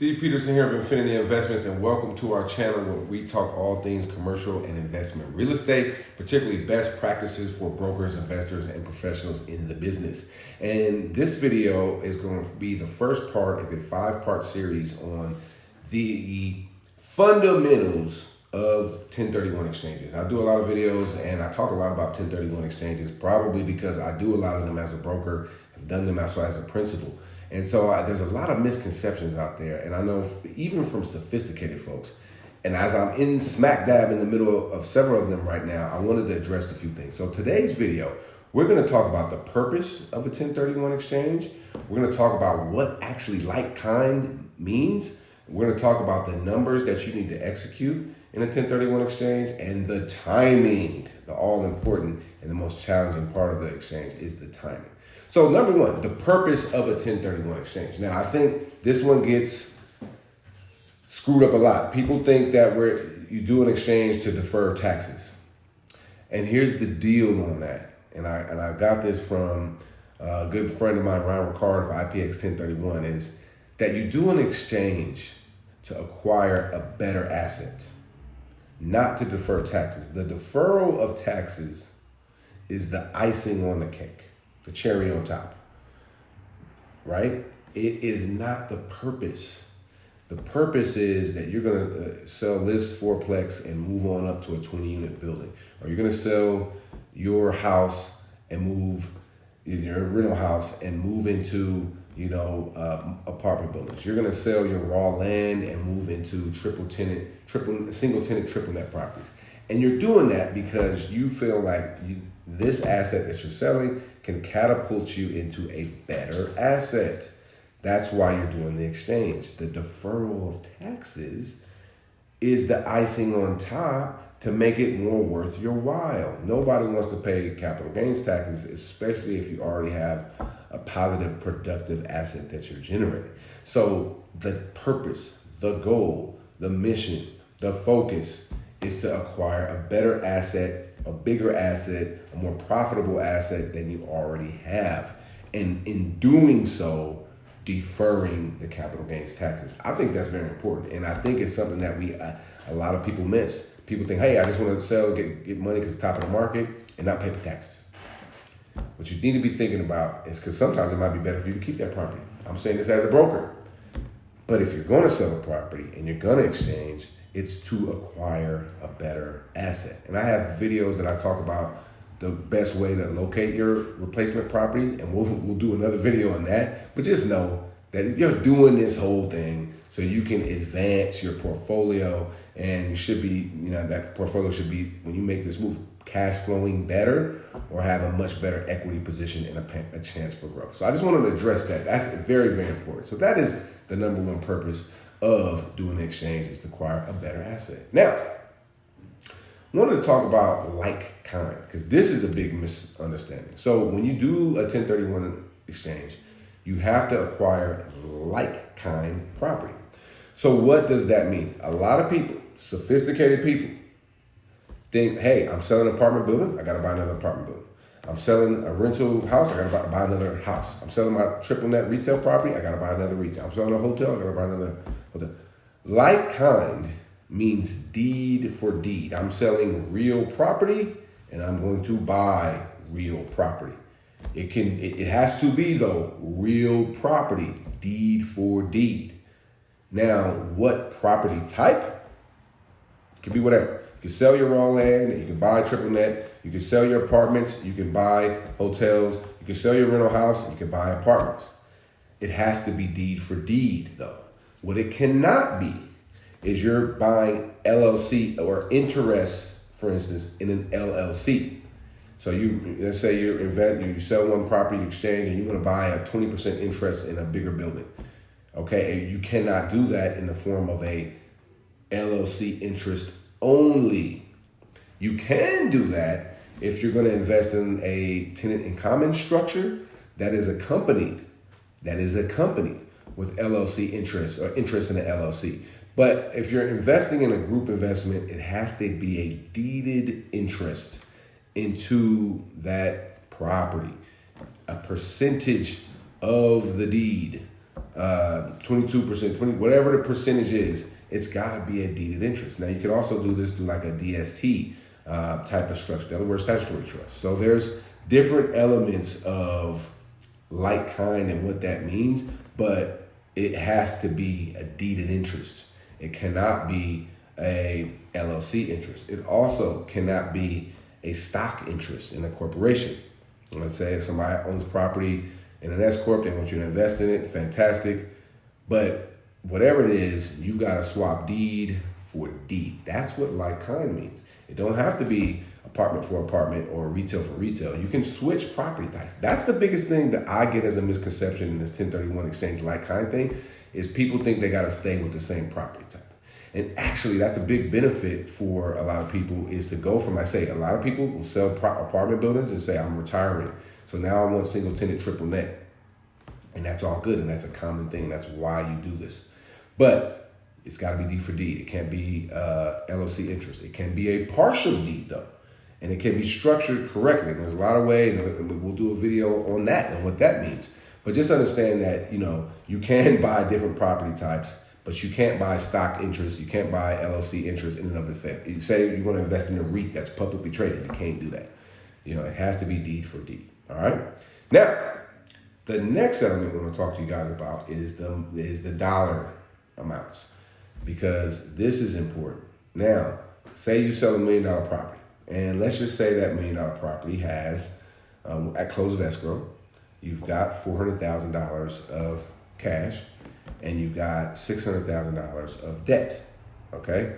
Steve Peterson here of Infinity Investments, and welcome to our channel where we talk all things commercial and investment real estate, particularly best practices for brokers, investors, and professionals in the business. And this video is going to be the first part of a 5-part series on the fundamentals of 1031 exchanges. I do a lot of videos and I talk a lot about 1031 exchanges, probably because I do a lot of them as a broker, I've done them also as a principal. And so there's a lot of misconceptions out there. And I know even from sophisticated folks, and as I'm in smack dab in the middle of several of them right now, I wanted to address a few things. So today's video, we're going to talk about the purpose of a 1031 exchange. We're going to talk about what actually like kind means. We're going to talk about the numbers that you need to execute in a 1031 exchange and the timing. The all important and the most challenging part of the exchange is the timing. So number one, the purpose of a 1031 exchange. Now, I think this one gets screwed up a lot. People think that you do an exchange to defer taxes. And here's the deal on that. And I got this from a good friend of mine, Ryan Ricard of IPX 1031, is that you do an exchange to acquire a better asset, not to defer taxes. The deferral of taxes is the icing on the cake, the cherry on top, right? It is not the purpose. The purpose is that you're going to sell this fourplex and move on up to a 20-unit building, or you're going to sell your house and move your rental house and move into, apartment buildings. You're going to sell your raw land and move into single tenant, triple net properties. And you're doing that because you feel like this asset that you're selling can catapult you into a better asset. That's why you're doing the exchange. The deferral of taxes is the icing on top to make it more worth your while. Nobody wants to pay capital gains taxes, especially if you already have a positive, productive asset that you're generating. So the purpose, the goal, the mission, the focus is to acquire a better asset, a bigger asset, a more profitable asset than you already have. And in doing so, deferring the capital gains taxes. I think that's very important. And I think it's something that a lot of people miss. People think, hey, I just want to sell, get money because it's top of the market and not pay the taxes. What you need to be thinking about is, because sometimes it might be better for you to keep that property. I'm saying this as a broker. But if you're going to sell a property and you're going to exchange, it's to acquire a better asset. And I have videos that I talk about the best way to locate your replacement property, and we'll do another video on that. But just know that you're doing this whole thing so you can advance your portfolio, and you should be, that portfolio should be, when you make this move, cash flowing better or have a much better equity position and a chance for growth. So I just wanted to address that. That's very, very important. So that is the number one purpose of doing the exchange, is to acquire a better asset. Now, I wanted to talk about like kind, because this is a big misunderstanding. So when you do a 1031 exchange, you have to acquire like kind property. So what does that mean? A lot of people, sophisticated people, think, hey, I'm selling an apartment building, I got to buy another apartment building. I'm selling a rental house, I got to buy another house. I'm selling my triple net retail property, I got to buy another retail. I'm selling a hotel, I got to buy another hotel. Like kind means deed for deed. I'm selling real property and I'm going to buy real property. It has to be, though, real property, deed for deed. Now, what property type? It can be whatever. You can sell your raw land, you can buy triple net, you can sell your apartments, you can buy hotels, you can sell your rental house, you can buy apartments. It has to be deed for deed, though. What it cannot be is you're buying LLC or interest, for instance, in an LLC. So let's say you sell one property, you exchange, and you want to buy a 20% interest in a bigger building. Okay, and you cannot do that in the form of a LLC interest only. You can do that if you're going to invest in a tenant in common structure that is accompanied with LLC interest or interest in an LLC. But if you're investing in a group investment, it has to be a deeded interest into that property. A percentage of the deed 22%, 20, whatever the percentage is, it's got to be a deeded interest. Now, you can also do this through like a DST type of structure, in other words, statutory trust. So there's different elements of like kind and what that means, but it has to be a deeded interest. It cannot be a LLC interest. It also cannot be a stock interest in a corporation. Let's say if somebody owns property in an S corp, they want you to invest in it, fantastic. But whatever it is, you've got to swap deed for deed. That's what like kind means. It don't have to be apartment for apartment or retail for retail. You can switch property types. That's the biggest thing that I get as a misconception in this 1031 exchange like kind thing, is people think they got to stay with the same property type. And actually, that's a big benefit for a lot of people, is to go from, I say, a lot of people will sell apartment buildings and say, I'm retiring, so now I want single tenant, triple net. And that's all good, and that's a common thing. That's why you do this. But it's got to be deed for deed. It can't be LLC interest. It can be a partial deed, though. And it can be structured correctly. And there's a lot of ways, and we'll do a video on that and what that means. But just understand that, you can buy different property types, but you can't buy stock interest. You can't buy LLC interest in and of itself. You say you want to invest in a REIT that's publicly traded. You can't do that. It has to be deed for deed. All right. Now, the next element we want to talk to you guys about is the dollar amounts, because this is important. Now, say you sell $1 million property, and let's just say that $1 million property has, at close of escrow, you've got $400,000 of cash, and you've got $600,000 of debt. Okay,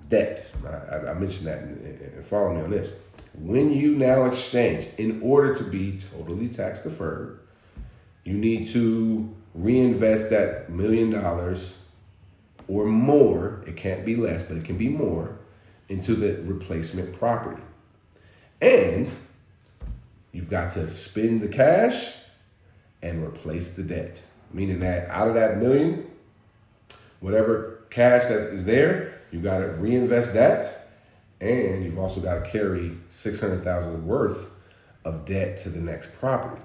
debt. I mentioned that, and follow me on this. When you now exchange, in order to be totally tax deferred, you need to reinvest that $1 million or more. It can't be less, but it can be more, into the replacement property. And you've got to spend the cash and replace the debt. Meaning that out of that $1 million, whatever cash that is there, you got to reinvest that, and you've also got to carry $600,000 worth of debt to the next property.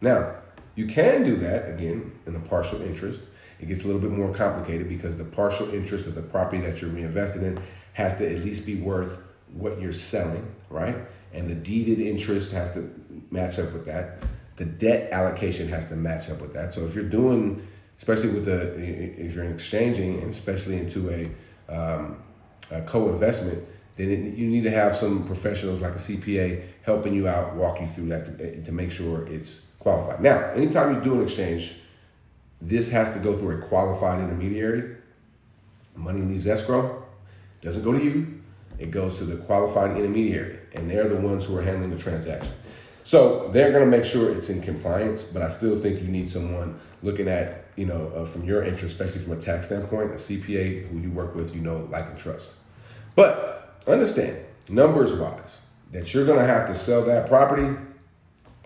Now, you can do that again in a partial interest. It gets a little bit more complicated because the partial interest of the property that you're reinvesting in has to at least be worth what you're selling, right? And the deeded interest has to match up with that. The debt allocation has to match up with that. So if you're doing, especially if you're exchanging, and especially into a co-investment, then you need to have some professionals like a CPA helping you out, walk you through that to make sure it's qualified. Now, anytime you do an exchange, this has to go through a qualified intermediary. Money leaves escrow, doesn't go to you. It goes to the qualified intermediary, and they're the ones who are handling the transaction. So they're going to make sure it's in compliance, but I still think you need someone looking at, from your interest, especially from a tax standpoint, a CPA who you work with, like and trust. But understand, numbers wise, that you're going to have to sell that property,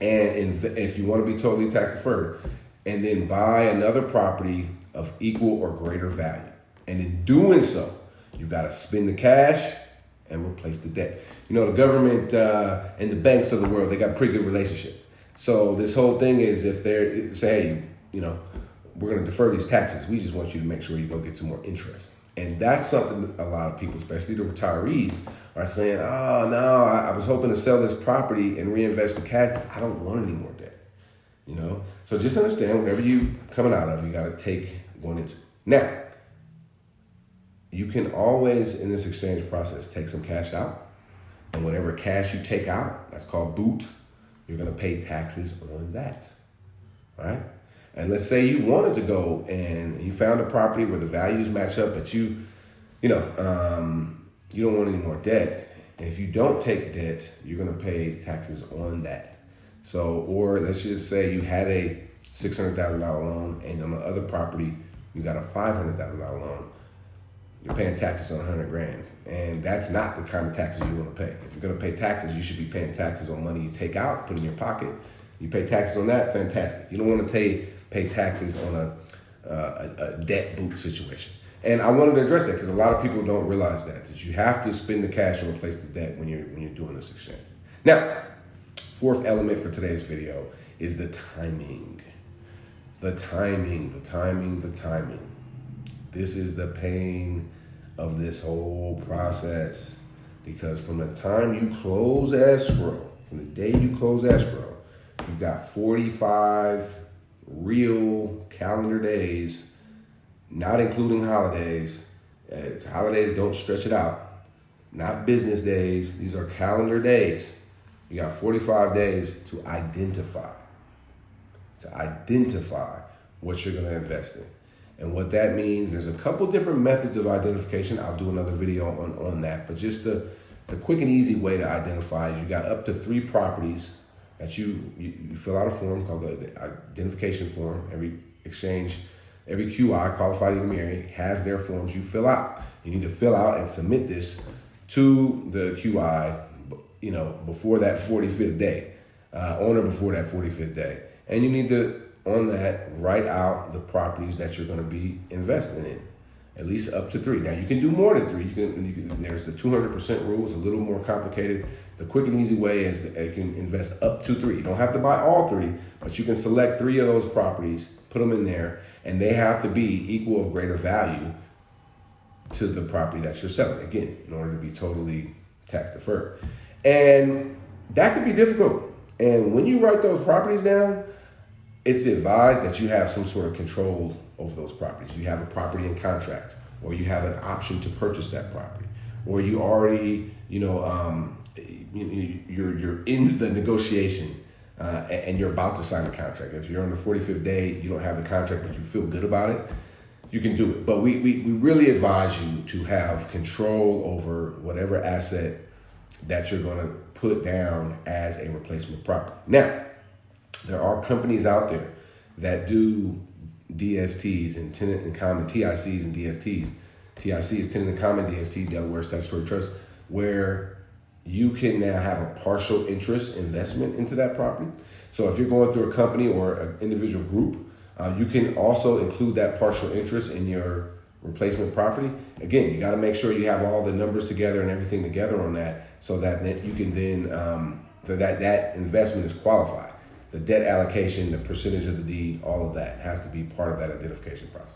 and if you want to be totally tax deferred, and then buy another property of equal or greater value. And in doing so, you've got to spend the cash and replace the debt. The government and the banks of the world, they got a pretty good relationship. So this whole thing is, if they say, hey, we're going to defer these taxes, we just want you to make sure you go get some more interest. And that's something a lot of people, especially the retirees, are saying, oh, no, I was hoping to sell this property and reinvest the cash. I don't want any more debt. So just understand, whatever you coming out of, you got to take going into. Now, you can always, in this exchange process, take some cash out, and whatever cash you take out, that's called boot, you're going to pay taxes on that, right? And let's say you wanted to go and you found a property where the values match up, but you don't want any more debt. And if you don't take debt, you're going to pay taxes on that. So, or let's just say you had a $600,000 loan, and on the other property, you got a $500,000 loan. You're paying taxes on $100,000, and that's not the kind of taxes you want to pay. If you're going to pay taxes, you should be paying taxes on money you take out, put in your pocket. You pay taxes on that, fantastic. You don't want to pay taxes on a debt boot situation. And I wanted to address that because a lot of people don't realize that you have to spend the cash and replace the debt when you're doing this exchange. Now, fourth element for today's video is the timing. The timing. This is the pain of this whole process, because from the time you close escrow, from the day you close escrow, you've got 45 real calendar days, not including holidays. Holidays don't stretch it out. Not business days. These are calendar days. You got 45 days to identify what you're going to invest in. And what that means, there's a couple different methods of identification. I'll do another video on that. But just the quick and easy way to identify is you got up to 3 properties that you fill out a form called the identification form. Every exchange, every QI, qualified intermediary, has their forms you fill out. You need to fill out and submit this to the QI, before that 45th day, on or before that 45th day. And you need to, on that, write out the properties that you're going to be investing in, at least up to 3. Now, you can do more than 3. You can. There's the 200% rule. It's a little more complicated. The quick and easy way is that you can invest up to 3. You don't have to buy all 3, but you can select 3 of those properties, put them in there, and they have to be equal or greater value to the property that you're selling, again, in order to be totally tax deferred. And that can be difficult. And when you write those properties down, it's advised that you have some sort of control over those properties. You have a property in contract, or you have an option to purchase that property, or you already, you're in the negotiation and you're about to sign a contract. If you're on the 45th day, you don't have the contract, but you feel good about it, you can do it. But we really advise you to have control over whatever asset that you're going to put down as a replacement property. Now, there are companies out there that do DSTs and tenant in common, TICs and DSTs. TIC is tenant in common, DST, Delaware Statutory Trust, where you can now have a partial interest investment into that property. So if you're going through a company or an individual group, you can also include that partial interest in your replacement property. Again, you got to make sure you have all the numbers together and everything together on that, so that you can then, that investment is qualified. The debt allocation, the percentage of the deed, all of that has to be part of that identification process.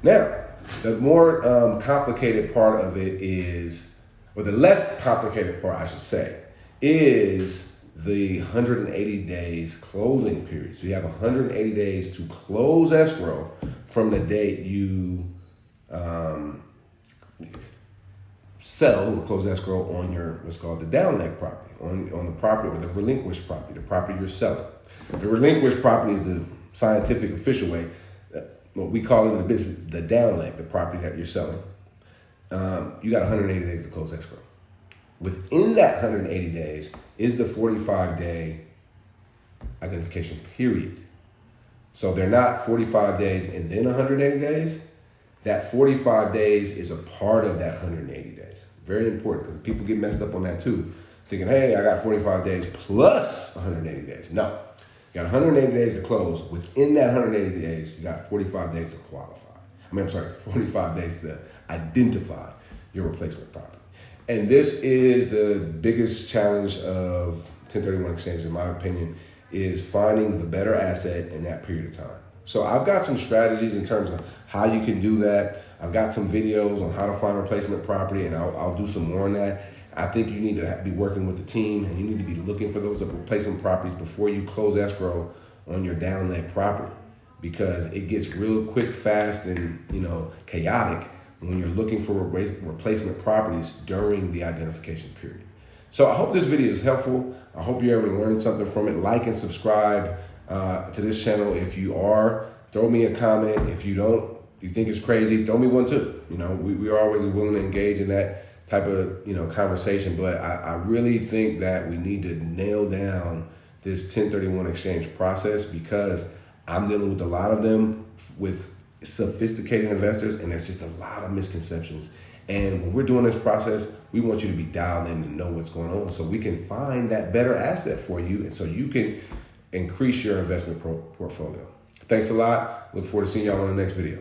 Now, the more complicated part of it is, or the less complicated part, I should say, is the 180 days closing period. So you have 180 days to close escrow from the date you sell or close escrow on your, what's called the down leg property, on the property, or the relinquished property, the property you're selling. The relinquished property is the scientific official way, what we call it in the business, the down leg, the property that you're selling. You got 180 days to close escrow. Within that 180 days is the 45-day identification period. So they're not 45 days and then 180 days. That 45 days is a part of that 180 days. Very important, because people get messed up on that too, thinking, hey, I got 45 days plus 180 days. No, you got 180 days to close. Within that 180 days, you got 45 days to qualify. 45 days to identify your replacement property. And this is the biggest challenge of 1031 exchange, in my opinion, is finding the better asset in that period of time. So I've got some strategies in terms of how you can do that. I've got some videos on how to find replacement property, and I'll do some more on that. I think you need to be working with the team, and you need to be looking for those replacement properties before you close escrow on your down leg property, because it gets real quick, fast, and chaotic when you're looking for replacement properties during the identification period. So I hope this video is helpful. I hope you're able to learn something from it. Like and subscribe to this channel. If you are, throw me a comment. If you don't, you think it's crazy, throw me one too. We are always willing to engage in that type of conversation. But I really think that we need to nail down this 1031 exchange process, because I'm dealing with a lot of them with sophisticated investors, and there's just a lot of misconceptions. And when we're doing this process, we want you to be dialed in and know what's going on, so we can find that better asset for you, and so you can increase your investment portfolio. Thanks a lot. Look forward to seeing y'all on the next video.